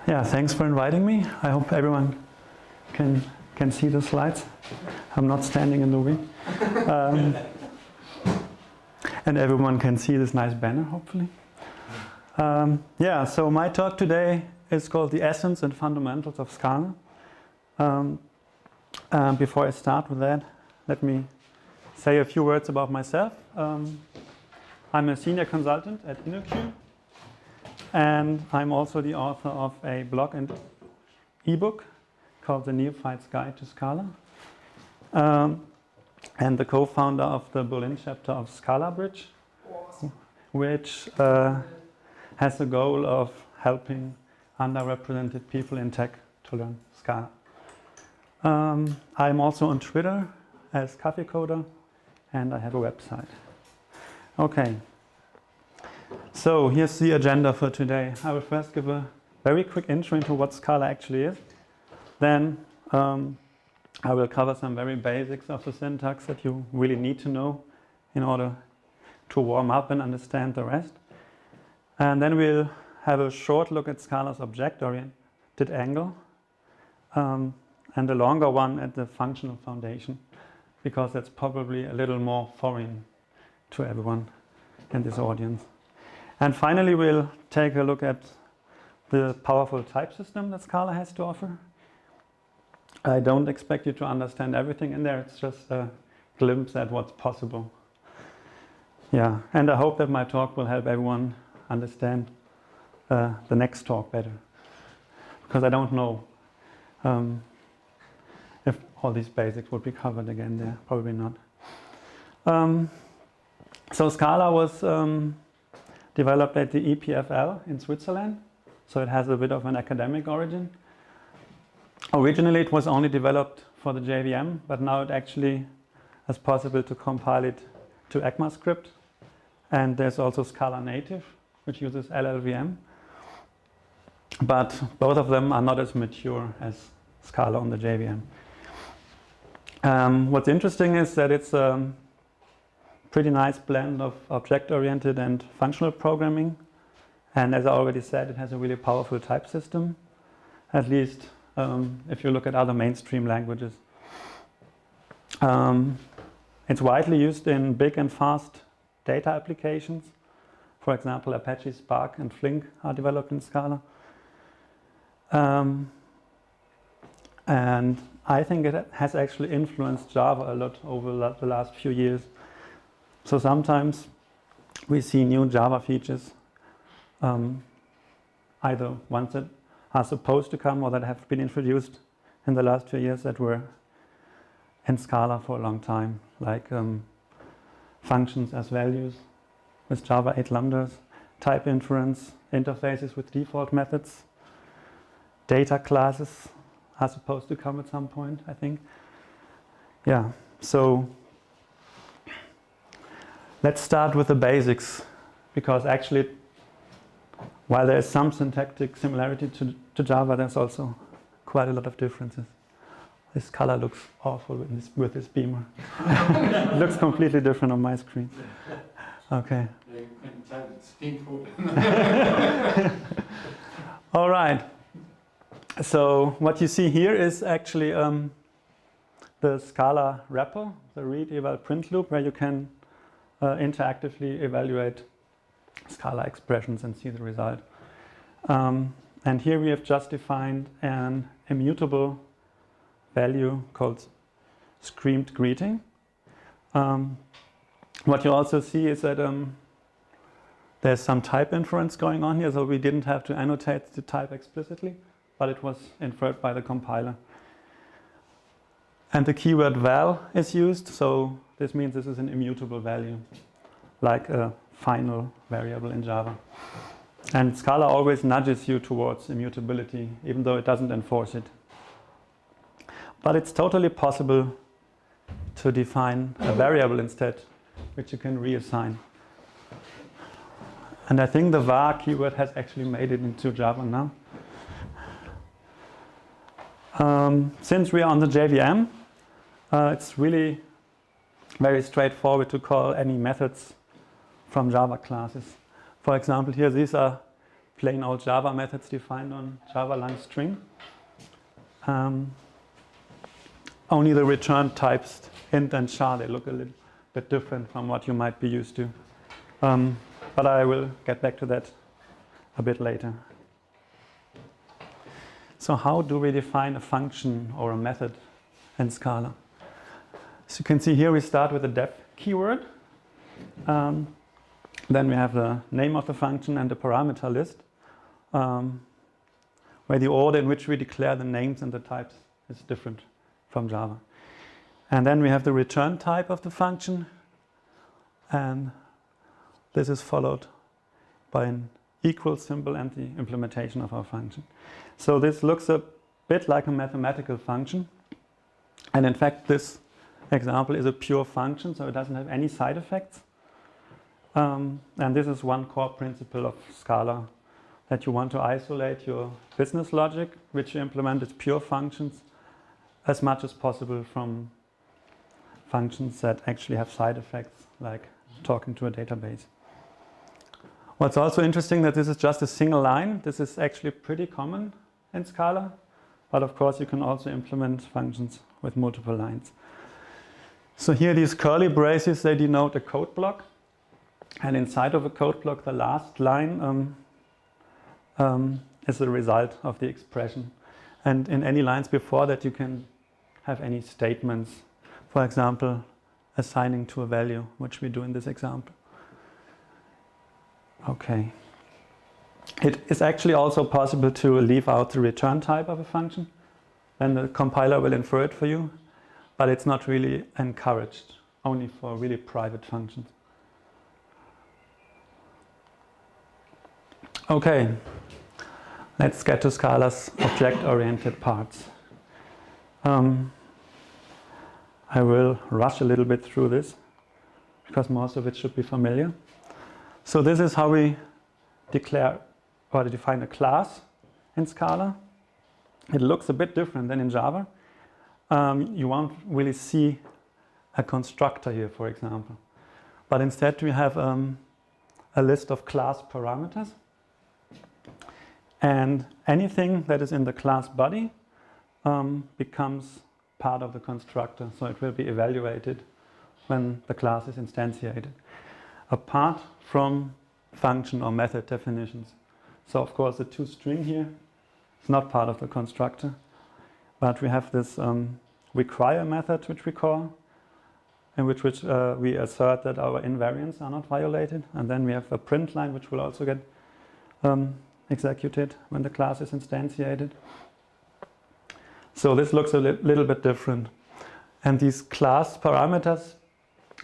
Yeah, thanks for inviting me. I hope everyone can see the slides. I'm not standing in the way. And everyone can see this nice banner, hopefully. Yeah, so my talk today is called The Essence and Fundamentals of Scala. Before I start with that, let me say a few words about myself. I'm a senior consultant at InnoQ, and I'm also the author of a blog and ebook called The Neophyte's Guide to Scala, and the co-founder of the Berlin chapter of Scala Bridge, which has the goal of helping underrepresented people in tech to learn Scala. I'm also on Twitter as Coffee Coder, and I have a website. Okay, so here's the agenda for today. I will first give a very quick intro into what Scala actually is. Then I will cover some very basics of the syntax that you really need to know in order to warm up and understand the rest. And then we'll have a short look at Scala's object-oriented angle, and a longer one at the functional foundation, because that's probably a little more foreign to everyone in this audience. And finally, we'll take a look at the powerful type system that Scala has to offer. I don't expect you to understand everything in there. It's just a glimpse at what's possible. Yeah, and I hope that my talk will help everyone understand the next talk better, because I don't know if all these basics would be covered again there. Probably not. So Scala was developed at the EPFL in Switzerland, so it has a bit of an academic origin. Originally it was only developed for the JVM, but now it actually is possible to compile it to ECMAScript, and there's also Scala Native, which uses LLVM, but both of them are not as mature as Scala on the JVM. What's interesting is that it's a pretty nice blend of object-oriented and functional programming, and as I already said, it has a really powerful type system, at least if you look at other mainstream languages. It's widely used in big and fast data applications. For example, Apache Spark and Flink are developed in Scala. And I think it has actually influenced Java a lot over the last few years. So sometimes we see new Java features, either ones that are supposed to come or that have been introduced in the last few years that were in Scala for a long time, like functions as values with Java 8 lambdas, type inference, interfaces with default methods, data classes are supposed to come at some point, I think. Yeah, so let's start with the basics, because actually, while there is some syntactic similarity to Java, there's also quite a lot of differences. This color looks awful with this beamer. It looks completely different on my screen. Okay. Yeah, you can tell it's pink wood. All right. So what you see here is actually the Scala wrapper, the read, eval, print loop, where you can interactively evaluate Scala expressions and see the result. And here we have just defined an immutable value called screamed greeting. What you also see is that there's some type inference going on here, so we didn't have to annotate the type explicitly, but it was inferred by the compiler. And the keyword val is used, so this means this is an immutable value, like a final variable in Java. And Scala always nudges you towards immutability, even though it doesn't enforce it. But it's totally possible to define a variable instead, which you can reassign. And I think the var keyword has actually made it into Java now. Since we are on the JVM, it's really very straightforward to call any methods from Java classes. For example, here these are plain old Java methods defined on Java lang string. Only the return types int and char, they look a little bit different from what you might be used to. But I will get back to that a bit later. So how do we define a function or a method in Scala? So you can see here we start with the def keyword. Then we have the name of the function and the parameter list, where the order in which we declare the names and the types is different from Java. And then we have the return type of the function, and this is followed by an equal symbol and the implementation of our function. So this looks a bit like a mathematical function, and in fact this example is a pure function, so it doesn't have any side effects. And this is one core principle of Scala, that you want to isolate your business logic, which you implement as pure functions, as much as possible from functions that actually have side effects, like talking to a database. What's also interesting that this is just a single line. This is actually pretty common in Scala, but of course you can also implement functions with multiple lines. So here these curly braces, they denote a code block. And inside of a code block, the last line is the result of the expression. And in any lines before that, you can have any statements. For example, assigning to a value, which we do in this example. Okay. It is actually also possible to leave out the return type of a function. Then the compiler will infer it for you. But it's not really encouraged, only for really private functions. Okay, let's get to Scala's object-oriented parts. I will rush a little bit through this, because most of it should be familiar. So this is how we declare or define a class in Scala. It looks a bit different than in Java. You won't really see a constructor here, for example. But instead we have a list of class parameters. And anything that is in the class body becomes part of the constructor. So it will be evaluated when the class is instantiated, apart from function or method definitions. So of course the toString here is not part of the constructor. But we have this require method, which we call, in which we assert that our invariants are not violated. And then we have a print line, which will also get executed when the class is instantiated. So this looks a little bit different. And these class parameters,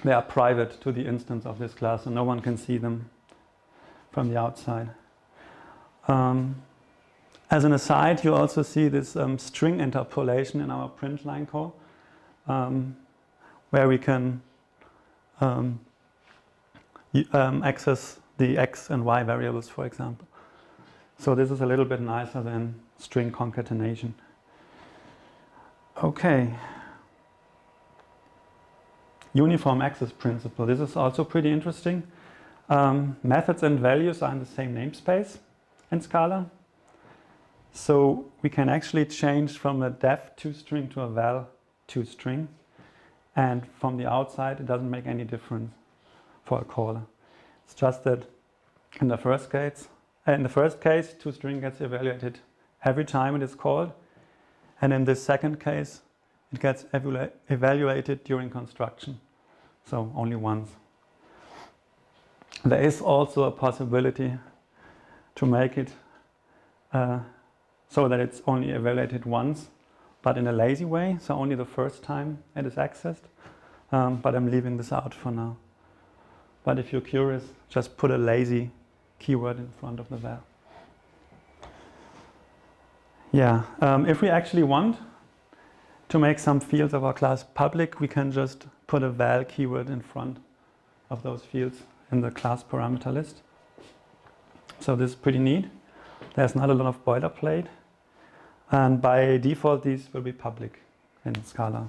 they are private to the instance of this class, and no one can see them from the outside. As an aside, you also see this string interpolation in our print line call, where we can access the x and y variables, for example. So this is a little bit nicer than string concatenation. Okay. Uniform access principle. This is also pretty interesting. Methods and values are in the same namespace in Scala. So we can actually change from a def toString to a val toString. And from the outside, it doesn't make any difference for a caller. It's just that in the first case, toString gets evaluated every time it is called. And in this second case, it gets evaluated during construction. So only once. There is also a possibility to make it so that it's only evaluated once, but in a lazy way, so only the first time it is accessed. But I'm leaving this out for now. But if you're curious, just put a lazy keyword in front of the val. Yeah, if we actually want to make some fields of our class public, we can just put a val keyword in front of those fields in the class parameter list. So this is pretty neat. There's not a lot of boilerplate. And by default, these will be public in Scala.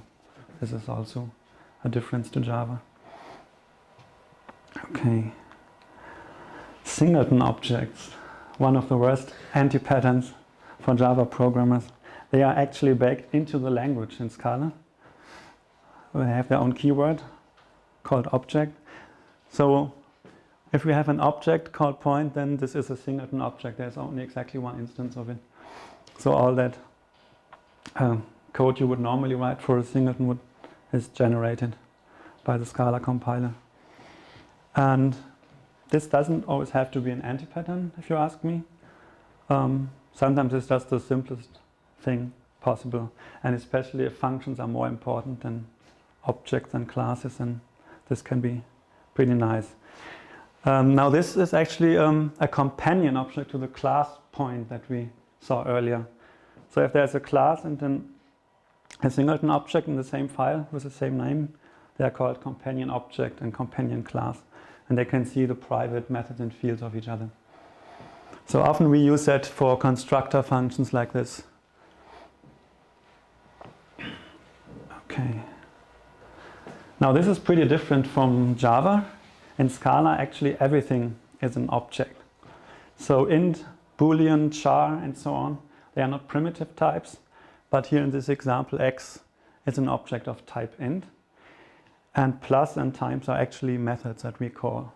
This is also a difference to Java. Okay. Singleton objects. one of the worst anti-patterns for Java programmers. They are actually baked into the language in Scala. They have their own keyword called object. So if we have an object called point, then this is a singleton object. There's only exactly one instance of it. So all that code you would normally write for a singleton is generated by the Scala compiler. And this doesn't always have to be an anti-pattern, if you ask me. Sometimes it's just the simplest thing possible, and especially if functions are more important than objects and classes, and this can be pretty nice. Now this is actually a companion object to the class point that we saw earlier. So if there's a class and then a singleton object in the same file with the same name, they are called companion object and companion class, and they can see the private methods and fields of each other. So often we use that for constructor functions like this. Okay. Now this is pretty different from Java. In Scala, actually everything is an object. So int, boolean, char, and so on, they are not primitive types, but here in this example, x is an object of type int, and plus and times are actually methods that we call.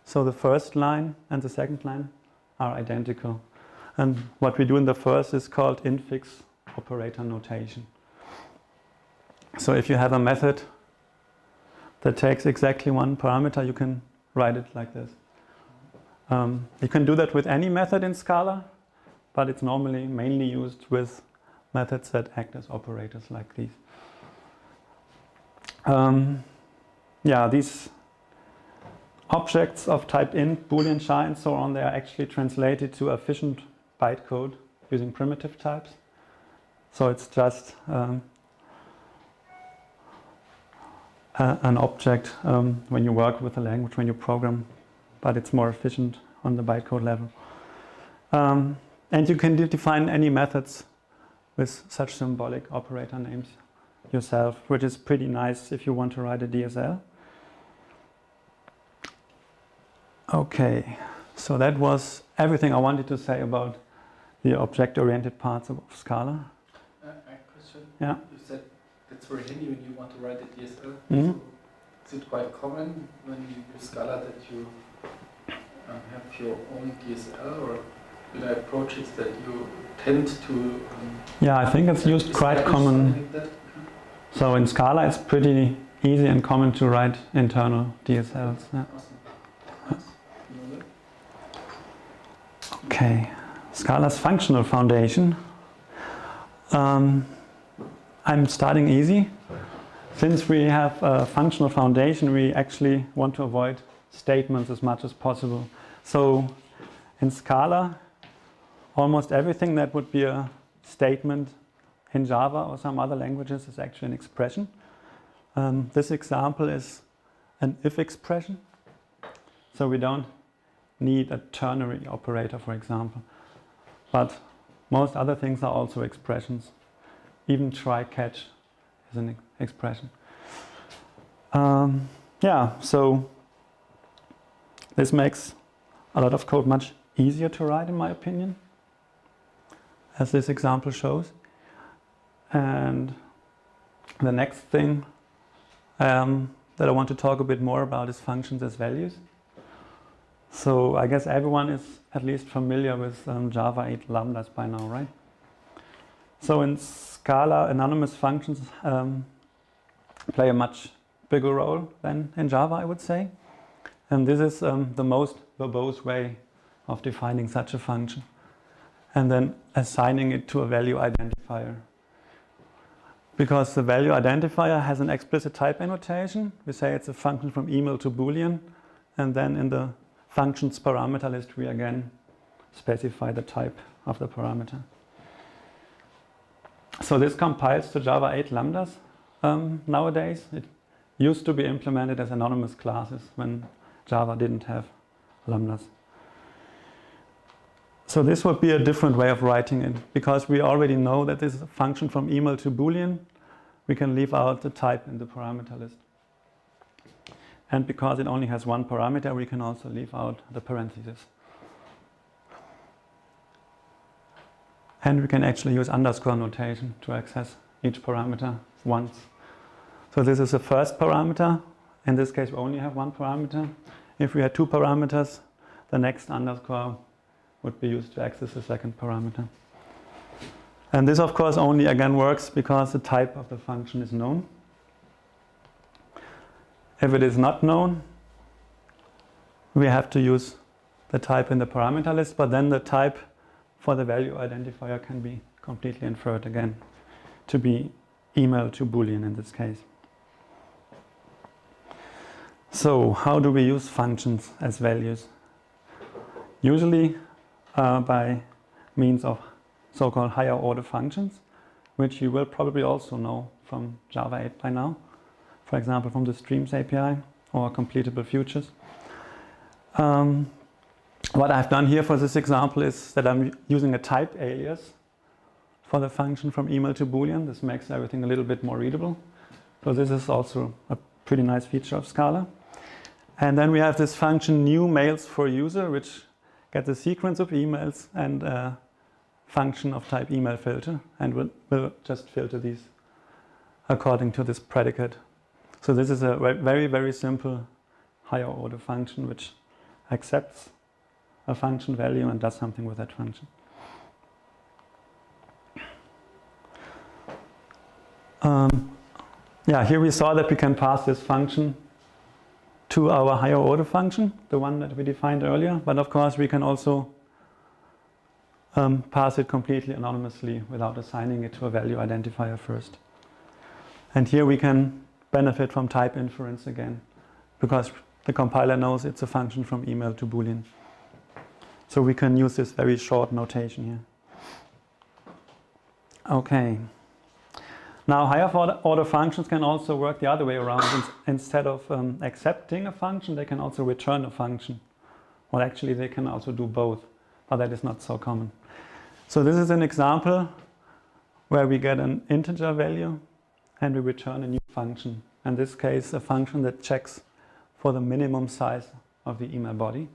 So the first line and the second line are identical. And what we do in the first is called infix operator notation. So if you have a method that takes exactly one parameter, you can write it like this. You can do that with any method in Scala, but it's normally mainly used with methods that act as operators like these. These objects of type int, boolean, char, and so on, they are actually translated to efficient bytecode using primitive types. So it's just an object when you work with a language, when you program, but it's more efficient on the bytecode level. And you can define any methods with such symbolic operator names yourself, which is pretty nice if you want to write a DSL. Okay, so that was everything I wanted to say about the object-oriented parts of Scala. A question. Yeah. You said that's very handy when you want to write a DSL. Mm-hmm. So is it quite common when you use Scala that you have your own DSL, or will I approach it that you tend to? Yeah, I think it's used quite common. Like that? So in Scala, it's pretty easy and common to write internal DSLs. Yeah. Awesome. Nice. You know that? Okay, Scala's functional foundation. I'm starting easy. Since we have a functional foundation, we actually want to avoid statements as much as possible. So in Scala, almost everything that would be a statement in Java or some other languages is actually an expression. This example is an if expression. So we don't need a ternary operator, for example. But most other things are also expressions. Even try catch is an expression. So this makes a lot of code much easier to write, in my opinion, as this example shows. And the next thing that I want to talk a bit more about is functions as values. So I guess everyone is at least familiar with Java 8 lambdas by now, right? So in Scala, anonymous functions play a much bigger role than in Java, I would say. And this is the most verbose way of defining such a function, and then assigning it to a value identifier. Because the value identifier has an explicit type annotation. We say it's a function from email to boolean, and then in the functions parameter list we again specify the type of the parameter. So this compiles to Java 8 lambdas nowadays. It used to be implemented as anonymous classes when Java didn't have lambdas. So this would be a different way of writing it, because we already know that this is a function from email to boolean. We can leave out the type in the parameter list. And because it only has one parameter, we can also leave out the parentheses. And we can actually use underscore notation to access each parameter once. So this is the first parameter. In this case, we only have one parameter. If we had two parameters, the next underscore would be used to access the second parameter. And this, of course, only again works because the type of the function is known. If it is not known, we have to use the type in the parameter list, but then the type for the value identifier can be completely inferred again to be email to Boolean in this case. So how do we use functions as values? Usually by means of so-called higher order functions, which you will probably also know from Java 8 by now. For example, from the Streams API or completable futures. What I've done here for this example is that I'm using a type alias for the function from email to Boolean. This makes everything a little bit more readable. So this is also a pretty nice feature of Scala. And then we have this function new mails for user, which gets a sequence of emails and a function of type email filter, and will just filter these according to this predicate. So this is a very, very simple higher order function which accepts a function value and does something with that function. Here we saw that we can pass this function to our higher order function, the one that we defined earlier, but of course we can also pass it completely anonymously without assigning it to a value identifier first. And here we can benefit from type inference again, because the compiler knows it's a function from email to Boolean. So we can use this very short notation here. Okay. Now higher order functions can also work the other way around. Instead of accepting a function, they can also return a function. Well, actually they can also do both, but that is not so common. So this is an example where we get an integer value and we return a new function. In this case, a function that checks for the minimum size of the email body,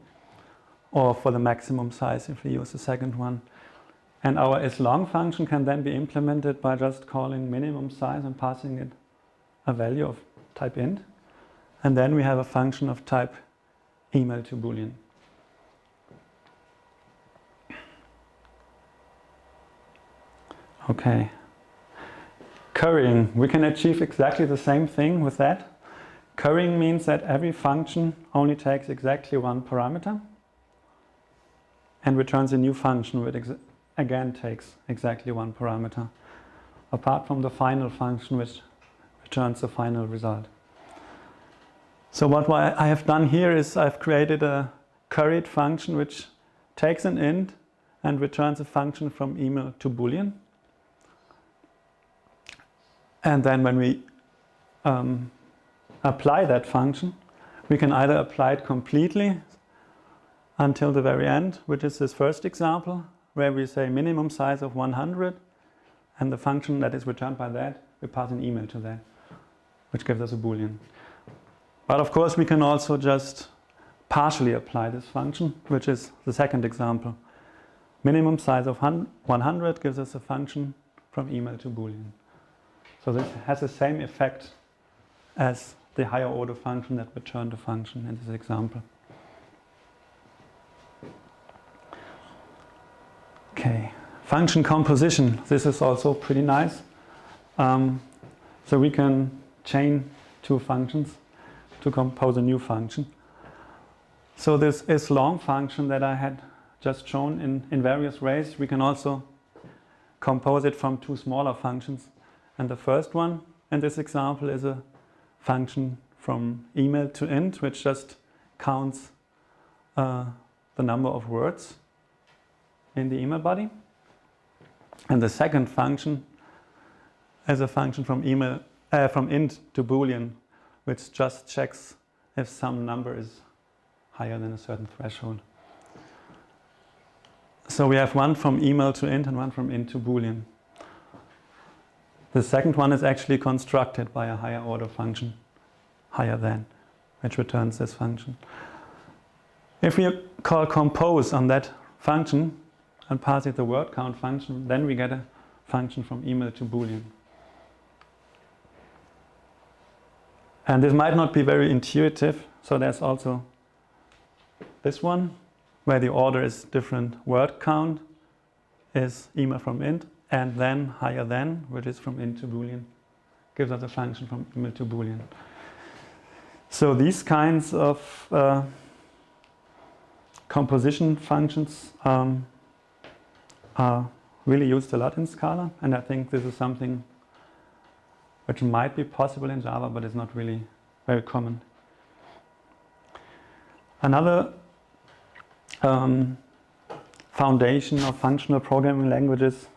or for the maximum size if we use the second one. And our isLong function can then be implemented by just calling minimum size and passing it a value of type int. And then we have a function of type email to Boolean. Okay. Currying. We can achieve exactly the same thing with that. Currying means that every function only takes exactly one parameter and returns a new function which again takes exactly one parameter, apart from the final function which returns the final result. So what I have done here is I've created a curried function which takes an int and returns a function from email to Boolean. And then when we apply that function, we can either apply it completely until the very end, which is this first example, where we say minimum size of 100, and the function that is returned by that, we pass an email to that, which gives us a Boolean. But of course we can also just partially apply this function, which is the second example. Minimum size of 100 gives us a function from email to Boolean. So this has the same effect as the higher order function that returned a function in this example. Okay, function composition. This is also pretty nice. So we can chain two functions to compose a new function. So this isLong function that I had just shown in various ways, we can also compose it from two smaller functions. And the first one in this example is a function from email to int, which just counts the number of words in the email body. And the second function is a function from int to Boolean, which just checks if some number is higher than a certain threshold. So we have one from email to int and one from int to Boolean. The second one is actually constructed by a higher order function, higher than, which returns this function. If we call compose on that function, and pass it the word count function, then we get a function from email to Boolean. And this might not be very intuitive, so there's also this one, where the order is different. Word count is email from int, and then higher than, which is from int to Boolean, gives us a function from email to Boolean. So these kinds of composition functions are really used a lot in Scala, and I think this is something which might be possible in Java, but is not really very common. Another foundation of functional programming languages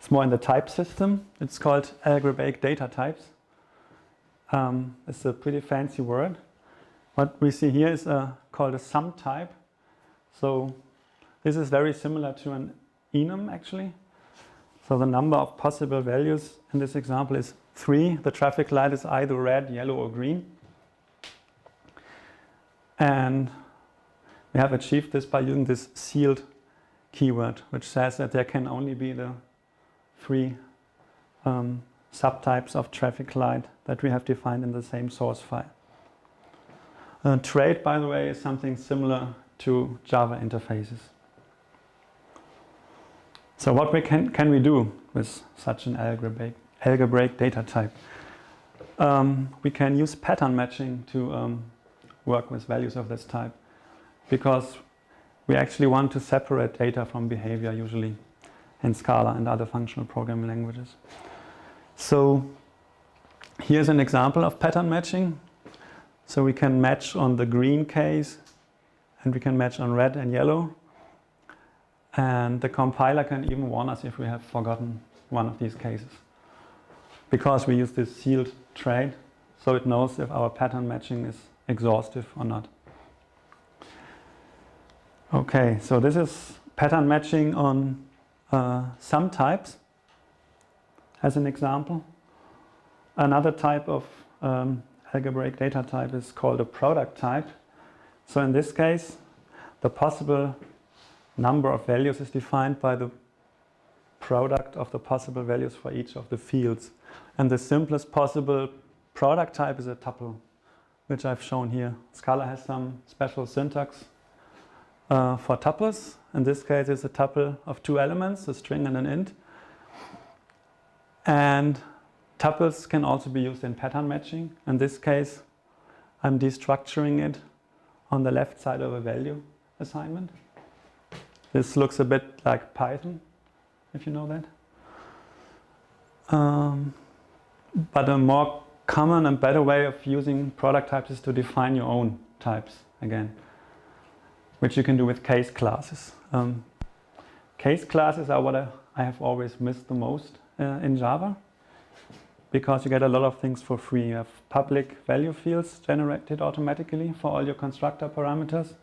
is more in the type system. It's called algebraic data types. It's a pretty fancy word. What we see here is called a sum type. So this is very similar to an enum actually. So the number of possible values in this example is 3. The traffic light is either red, yellow or green. And we have achieved this by using this sealed keyword, which says that there can only be the 3 subtypes of traffic light that we have defined in the same source file. Trait, by the way, is something similar to Java interfaces. So what can we do with such an algebraic data type? We can use pattern matching to work with values of this type, because we actually want to separate data from behavior usually in Scala and other functional programming languages. So here's an example of pattern matching. So we can match on the green case, and we can match on red and yellow. And the compiler can even warn us if we have forgotten one of these cases, because we use this sealed trait, so it knows if our pattern matching is exhaustive or not. Okay, so this is pattern matching on sum types as an example. Another type of algebraic data type is called a product type. So in this case, the possible number of values is defined by the product of the possible values for each of the fields. And the simplest possible product type is a tuple, which I've shown here. Scala has some special syntax for tuples. In this case, it's a tuple of 2 elements, a string and an int. And tuples can also be used in pattern matching. In this case, I'm destructuring it on the left side of a value assignment. This looks a bit like Python, if you know that. But a more common and better way of using product types is to define your own types again, which you can do with case classes. Case classes are what I have always missed the most in Java, because you get a lot of things for free. You have public value fields generated automatically for all your constructor parameters.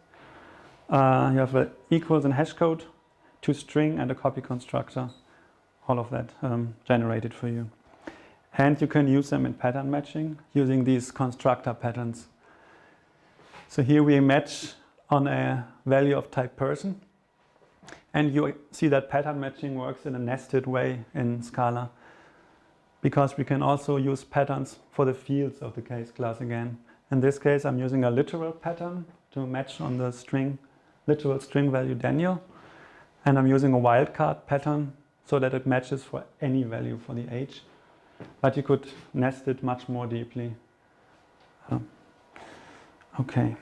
You have an equals and hash code, toString and a copy constructor, all of that generated for you. And you can use them in pattern matching using these constructor patterns. So here we match on a value of type person, and you see that pattern matching works in a nested way in Scala, because we can also use patterns for the fields of the case class again. In this case, I'm using a literal pattern to match on the literal string value Daniel, and I'm using a wildcard pattern so that it matches for any value for the age. But you could nest it much more deeply. Okay.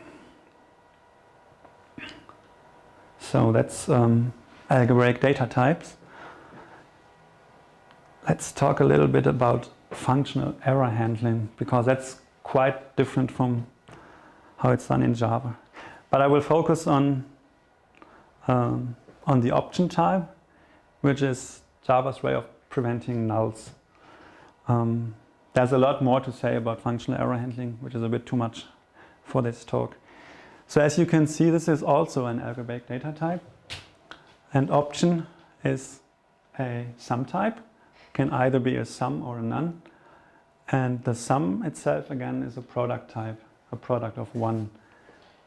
So that's algebraic data types. Let's talk a little bit about functional error handling, because that's quite different from how it's done in Java. But I will focus on the option type, which is Java's way of preventing nulls. There's a lot more to say about functional error handling, which is a bit too much for this talk. So as you can see, this is also an algebraic data type. And option is a sum type, can either be a sum or a none. And the sum itself, again, is a product type, a product of 1.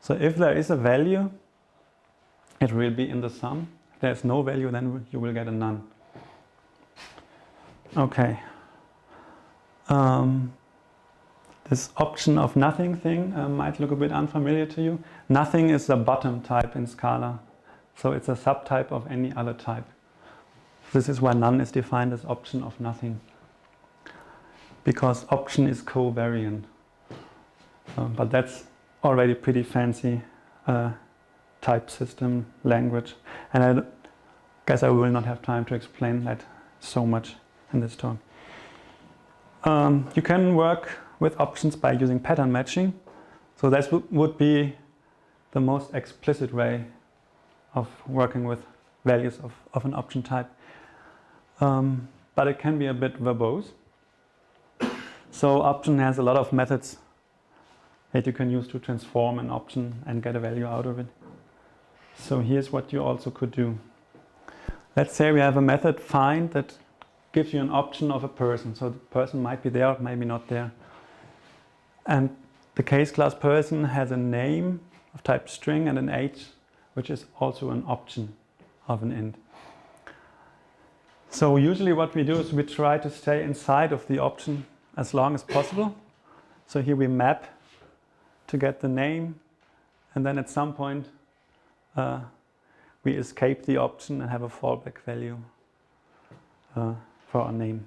So if there is a value, it will be in the sum. If there's no value, then you will get a none. Okay. This option of nothing thing might look a bit unfamiliar to you. Nothing is the bottom type in Scala. So it's a subtype of any other type. This is why none is defined as option of nothing. Because option is covariant. But that's already pretty fancy type system language. And I guess I will not have time to explain that so much in this talk. You can work with options by using pattern matching. So that would be the most explicit way of working with values of an option type. But it can be a bit verbose. So option has a lot of methods that you can use to transform an option and get a value out of it. So here's what you also could do. Let's say we have a method find that gives you an option of a person. So the person might be there, maybe not there. And the case class person has a name of type string and an age, which is also an option of an int. So usually what we do is we try to stay inside of the option as long as possible. So here we map to get the name, and then at some point we escape the option and have a fallback value for our name,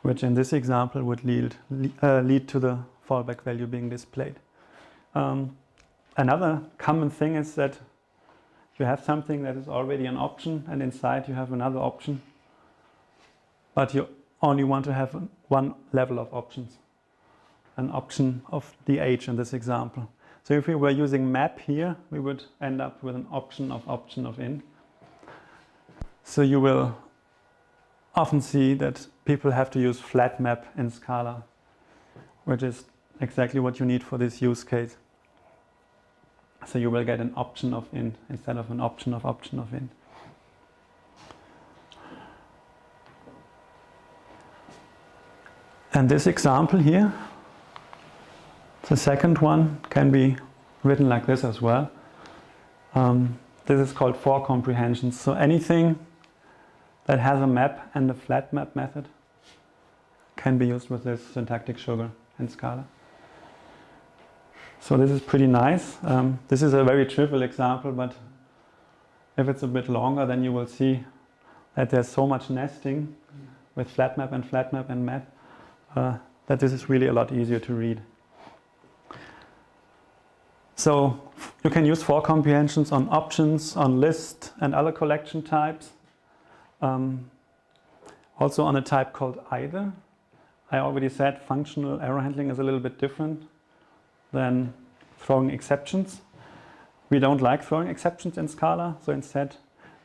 which in this example would lead to the fallback value being displayed. Another common thing is that you have something that is already an option, and inside you have another option, but you only want to have one level of options, an option of the age in this example. So if we were using map here, we would end up with an option of int. So you will often see that people have to use flat map in Scala, which is exactly what you need for this use case. So you will get an option of int instead of an option of int. And this example here, the second one, can be written like this as well. This is called for comprehensions. So anything that has a map and a flat map method can be used with this syntactic sugar in Scala. So this is pretty nice. This is a very trivial example, but if it's a bit longer, then you will see that there's so much nesting with flat map and map that this is really a lot easier to read. So you can use for comprehensions on options, on list and other collection types. Also on a type called either. I already said functional error handling is a little bit different than throwing exceptions. We don't like throwing exceptions in Scala, so instead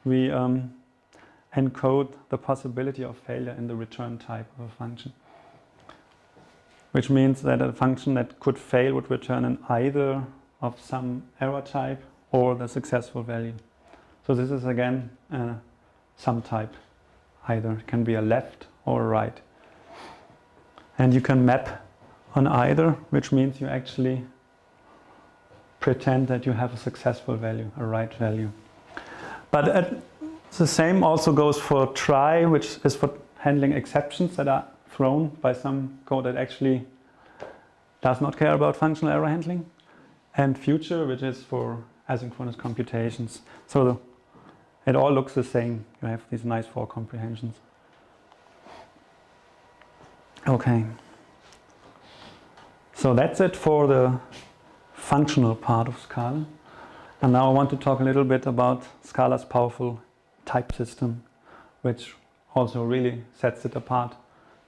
we encode the possibility of failure in the return type of a function. Which means that a function that could fail would return an either of some error type or the successful value. So this is again some type. Either it can be a left or a right. And you can map on either, which means you actually pretend that you have a successful value, a right value. But the same also goes for try, which is for handling exceptions that are thrown by some code that actually does not care about functional error handling, and future, which is for asynchronous computations. So it all looks the same. You have these nice for comprehensions. Okay. So that's it for the functional part of Scala. And now I want to talk a little bit about Scala's powerful type system, which also really sets it apart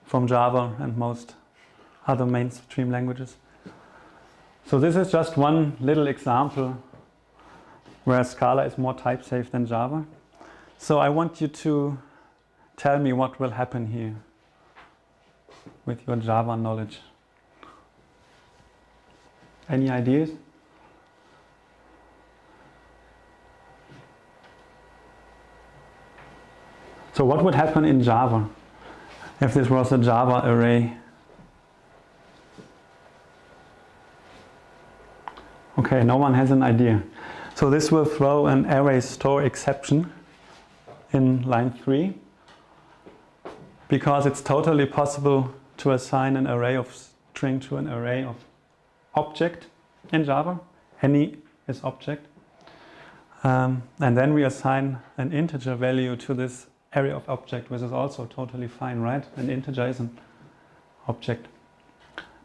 from Java and most other mainstream languages. So this is just one little example where Scala is more type safe than Java. So I want you to tell me what will happen here with your Java knowledge. Any ideas? So what would happen in Java if this was a Java array? Okay, no one has an idea. So this will throw an array store exception in line 3, because it's totally possible to assign an array of string to an array of object in Java. Any is object. And then we assign an integer value to this array of object, which is also totally fine, right? An integer is an object.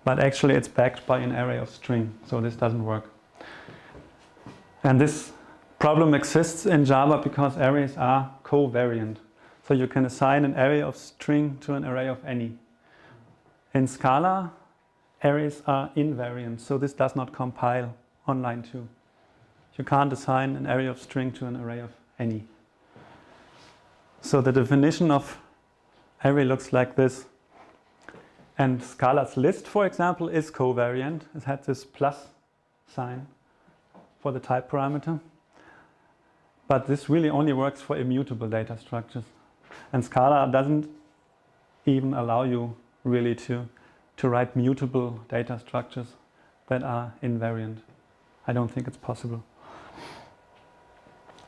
But actually it's backed by an array of string, so this doesn't work. And this problem exists in Java because arrays are covariant. So you can assign an array of string to an array of any. In Scala, arrays are invariant, so this does not compile on line 2. You can't assign an array of string to an array of any. So the definition of array looks like this. And Scala's list, for example, is covariant. It had this plus sign for the type parameter. But this really only works for immutable data structures. And Scala doesn't even allow you really to write mutable data structures that are invariant. I don't think it's possible.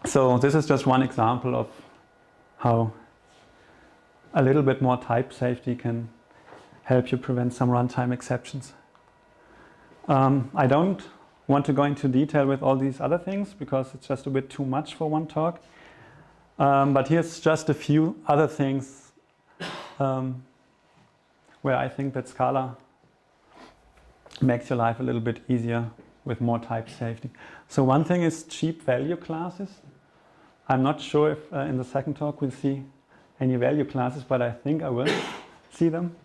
So this is just one example of how a little bit more type safety can help you prevent some runtime exceptions. I don't want to go into detail with all these other things because it's just a bit too much for one talk. But here's just a few other things where I think that Scala makes your life a little bit easier with more type safety. So one thing is cheap value classes. I'm not sure if in the second talk we'll see any value classes, but I think I will see them.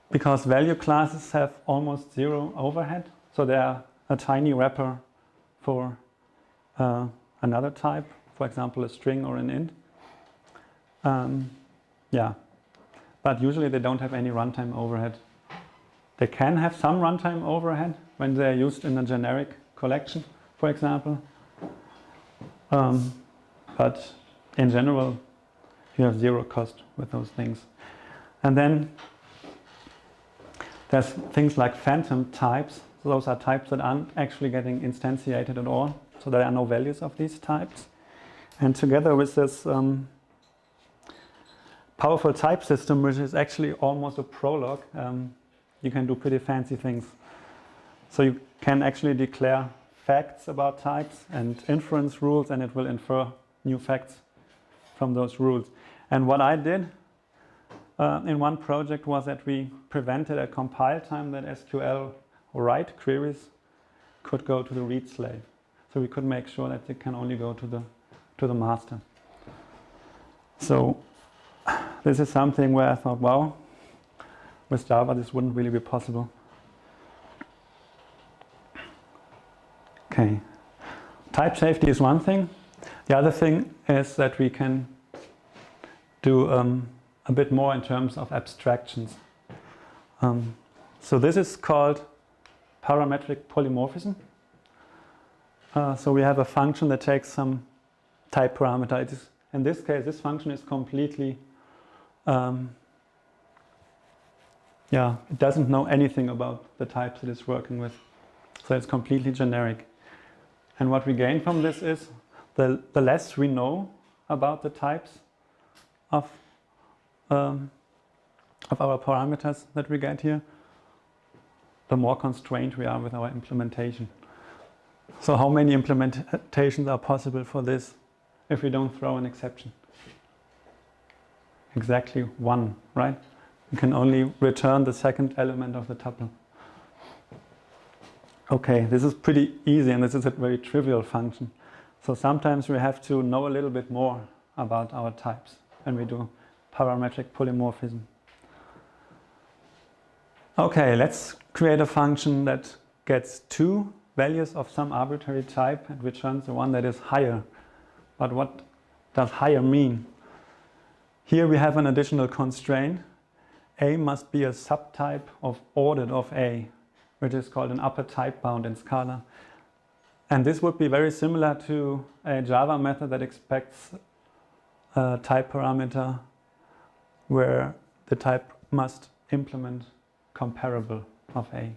Because value classes have almost zero overhead. So they are a tiny wrapper for another type, for example, a string or an int. Yeah, but usually they don't have any runtime overhead. They can have some runtime overhead when they're used in a generic collection, for example. But in general, you have zero cost with those things. And then there's things like phantom types. So those are types that aren't actually getting instantiated at all. So there are no values of these types. And together with this powerful type system, which is actually almost a prologue, you can do pretty fancy things. So you can actually declare facts about types and inference rules, and it will infer new facts from those rules. And what I did in one project was that we prevented at compile time that SQL write queries could go to the read slave. So we could make sure that they can only go to the master. So this is something where I thought, wow, with Java this wouldn't really be possible. Okay, type safety is one thing. The other thing is that we can do a bit more in terms of abstractions. So this is called parametric polymorphism. So we have a function that takes some type parameter. It is, in this case, this function is completely, it doesn't know anything about the types it is working with. So it's completely generic. And what we gain from this is the less we know about the types of our parameters that we get here, the more constrained we are with our implementation. So how many implementations are possible for this if we don't throw an exception? Exactly one, right? You can only return the second element of the tuple. Okay, this is pretty easy and this is a very trivial function. So sometimes we have to know a little bit more about our types when we do parametric polymorphism. Okay, let's create a function that gets two values of some arbitrary type and returns the one that is higher. But what does higher mean? Here we have an additional constraint. A must be a subtype of ordered of A, which is called an upper type bound in Scala. And this would be very similar to a Java method that expects a type parameter where the type must implement comparable of A.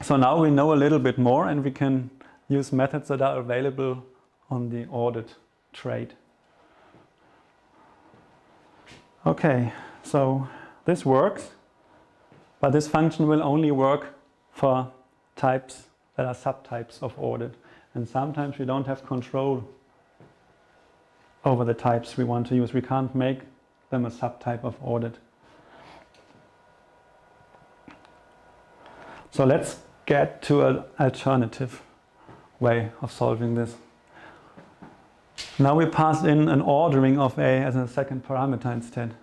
So now we know a little bit more, and we can use methods that are available on the ordered trade. Okay, so this works, but this function will only work for types that are subtypes of ordered. And sometimes we don't have control over the types we want to use. We can't make them a subtype of ordered. So let's get to an alternative way of solving this. Now we pass in an ordering of A as a second parameter instead.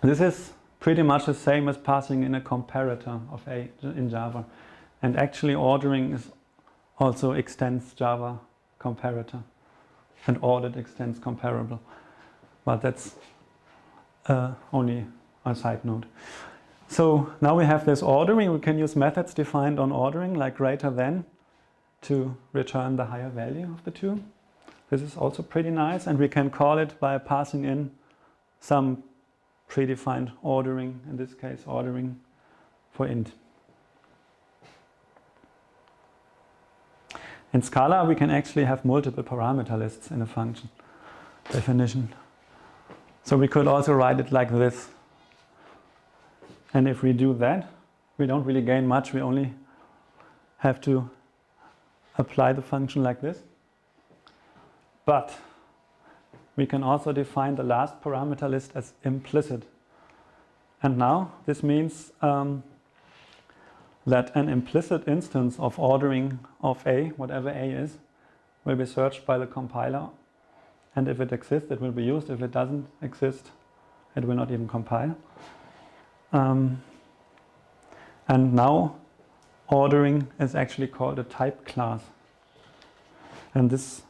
This is pretty much the same as passing in a comparator of A in Java. And actually ordering also extends Java comparator, and ordered extends comparable. But that's only a side note. So now we have this ordering. We can use methods defined on ordering, like greater than, to return the higher value of the two. This is also pretty nice, and we can call it by passing in some predefined ordering, in this case ordering for int. In Scala we can actually have multiple parameter lists in a function definition. So we could also write it like this. And if we do that, we don't really gain much. We only have to apply the function like this. But we can also define the last parameter list as implicit. And now this means that an implicit instance of ordering of A, whatever A is, will be searched by the compiler. And if it exists, it will be used. If it doesn't exist, it will not even compile. And now ordering is actually called a type class. And this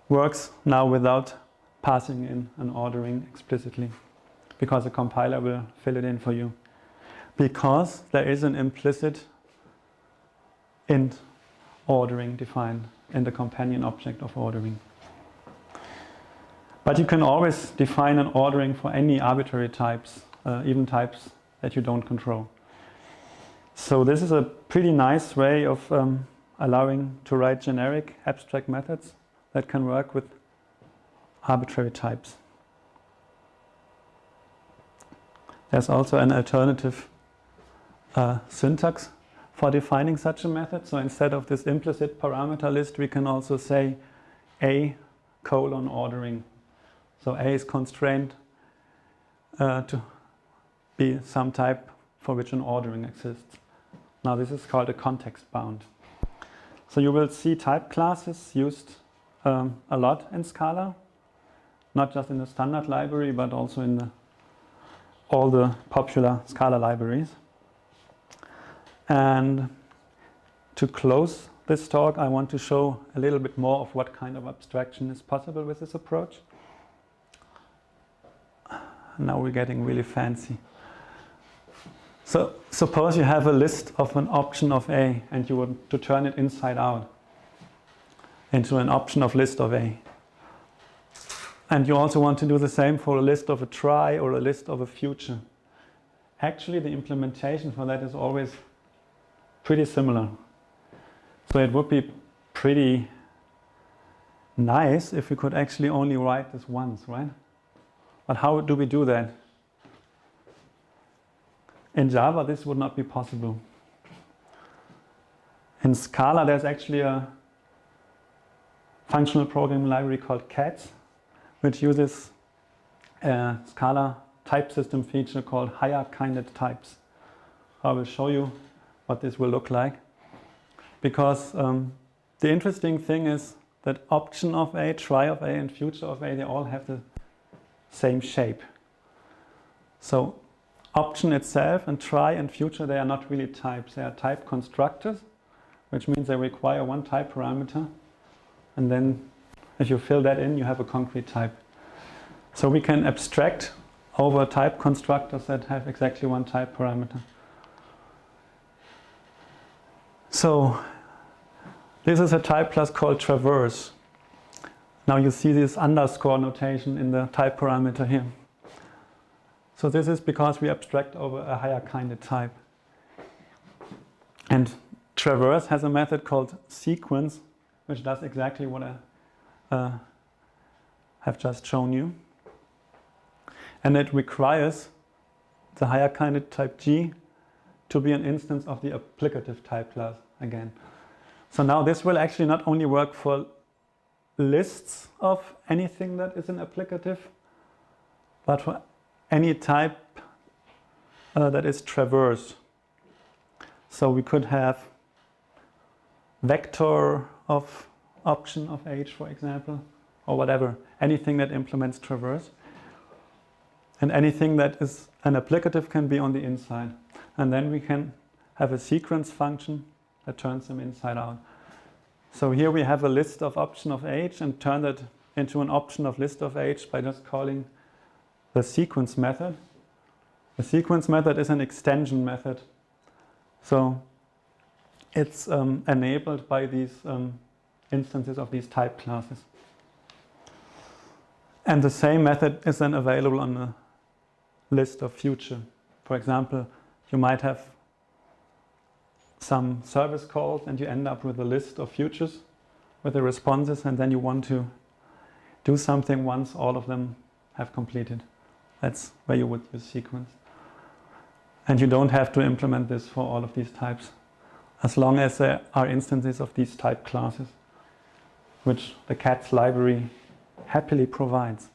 works now without passing in an ordering explicitly, because the compiler will fill it in for you. Because there is an implicit int ordering defined in the companion object of ordering. But you can always define an ordering for any arbitrary types, even types that you don't control. So this is a pretty nice way of allowing to write generic abstract methods that can work with arbitrary types. There's also an alternative syntax for defining such a method. So instead of this implicit parameter list, we can also say A : ordering. So A is constrained to be some type for which an ordering exists. Now this is called a context bound. So you will see type classes used a lot in Scala, not just in the standard library, but also in all the popular Scala libraries. And to close this talk, I want to show a little bit more of what kind of abstraction is possible with this approach. Now we're getting really fancy. So suppose you have a list of an option of A and you want to turn it inside out into an option of list of A. And you also want to do the same for a list of a try or a list of a future. Actually, the implementation for that is always pretty similar. So it would be pretty nice if we could actually only write this once, right? But how do we do that? In Java, this would not be possible. In Scala, there's actually a functional programming library called cats, which uses a Scala type system feature called higher kinded types. I will show you what this will look like. Because the interesting thing is that option of A, try of A, and future of A, they all have the same shape. So option itself and try and future, they are not really types. They are type constructors, which means they require one type parameter. And then if you fill that in, you have a concrete type. So we can abstract over type constructors that have exactly one type parameter. So this is a type class called traverse. Now you see this underscore notation in the type parameter here. So this is because we abstract over a higher kinded type. And traverse has a method called sequence, which does exactly what I have just shown you. And it requires the higher candidate type G to be an instance of the applicative type class again. So now this will actually not only work for lists of anything that is an applicative, but for any type that is traverse. So we could have vector of option of H, for example, or whatever, anything that implements traverse. And anything that is an applicative can be on the inside. And then we can have a sequence function that turns them inside out. So here we have a list of option of H and turn that into an option of list of H by just calling the sequence method. The sequence method is an extension method. So it's enabled by these instances of these type classes. And the same method is then available on the list of future. For example, you might have some service calls and you end up with a list of futures with the responses, and then you want to do something once all of them have completed. That's where you would use sequence. And you don't have to implement this for all of these types, as long as there are instances of these type classes, which the CATS library happily provides.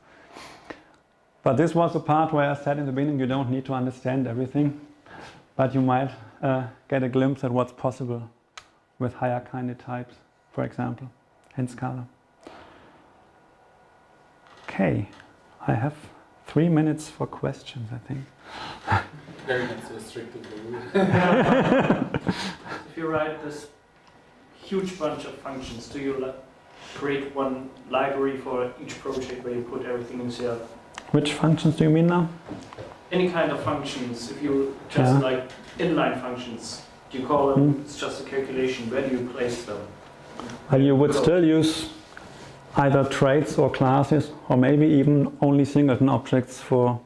But this was the part where I said in the beginning, you don't need to understand everything, but you might get a glimpse at what's possible with higher candidate types, for example, in Scala. Okay, I have 3 minutes for questions, I think. Very much restricted rule. If you write this huge bunch of functions, do you create one library for each project where you put everything in there? Which functions do you mean now? Any kind of functions. If you just like inline functions, do you call them? It's just a calculation. Where do you place them? Well, you would still use either traits or classes, or maybe even only singleton objects for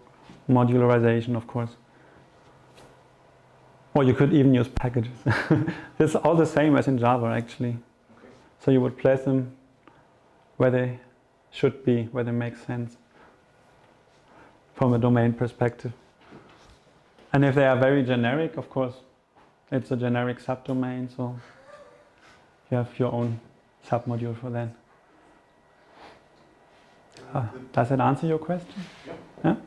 modularization, of course. Or you could even use packages. It's all the same as in Java, actually. Okay. So you would place them where they should be, where they make sense from a domain perspective. And if they are very generic, of course, it's a generic subdomain, so you have your own submodule for that. Does it answer your question? Yeah. In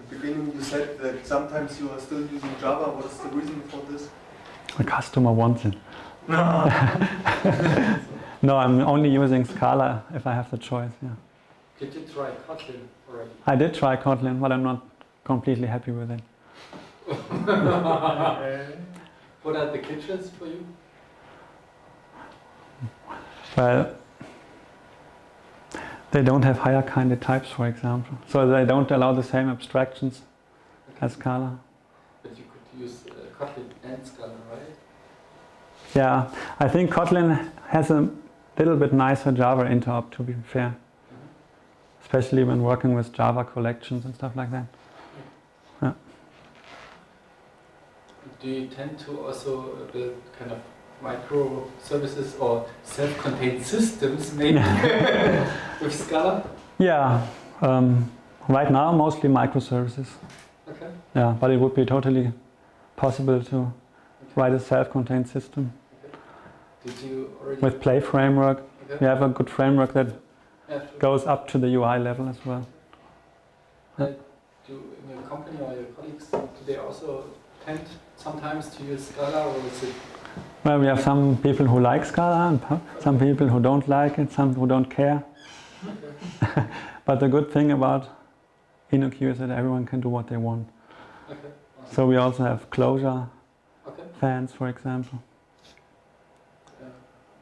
the beginning you said that sometimes you are still using Java. What is the reason for this? The customer wants it. No, I'm only using Scala if I have the choice. Yeah. Did you try Kotlin already? I did try Kotlin, but I'm not completely happy with it. What are the kitchens for you? Well, they don't have higher candidate types, for example. So they don't allow the same abstractions as Scala. But you could use Kotlin and Scala, right? Yeah, I think Kotlin has a little bit nicer Java interop, to be fair. Especially when working with Java collections and stuff like that. Yeah. Do you tend to also build kind of microservices or self-contained systems maybe with Scala? Yeah, right now mostly microservices. Okay. Yeah, but it would be totally possible to write a self-contained system. Okay. Did you already with Play framework? Okay. We have a good framework that Yeah, sure. goes up to the UI level as well. Do in your company or your colleagues, do they also tend sometimes to use Scala, or is it? Well, we have some people who like Scala and some people who don't like it, some who don't care. Okay. But the good thing about InnoQ is that everyone can do what they want. Okay. Awesome. So we also have Clojure Okay. fans, for example.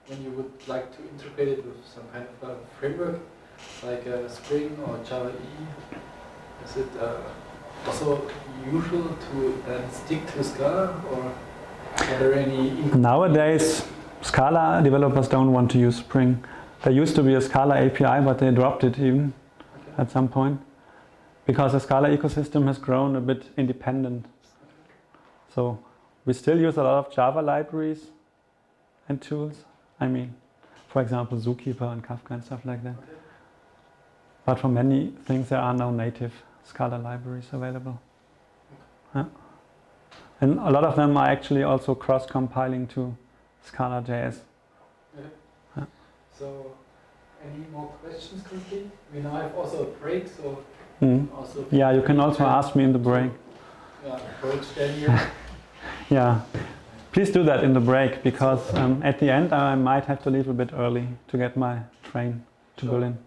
When you would like to integrate it with some kind of a framework, like Spring or Java E, is it also usual to then stick to Scala, or are there any? Nowadays, Scala developers don't want to use Spring. There used to be a Scala API, but they dropped it even at some point, because the Scala ecosystem has grown a bit independent. So we still use a lot of Java libraries and tools. I mean, for example, Zookeeper and Kafka and stuff like that. Okay. But for many things, there are no native Scala libraries available. Yeah. And a lot of them are actually also cross-compiling to Scala.js. Okay. Yeah. So, any more questions currently? We now have also a break, so also. Yeah, you can also ask me in the break. Yeah, approach Daniel. Yeah, please do that in the break, because at the end I might have to leave a bit early to get my train to Sure. Berlin.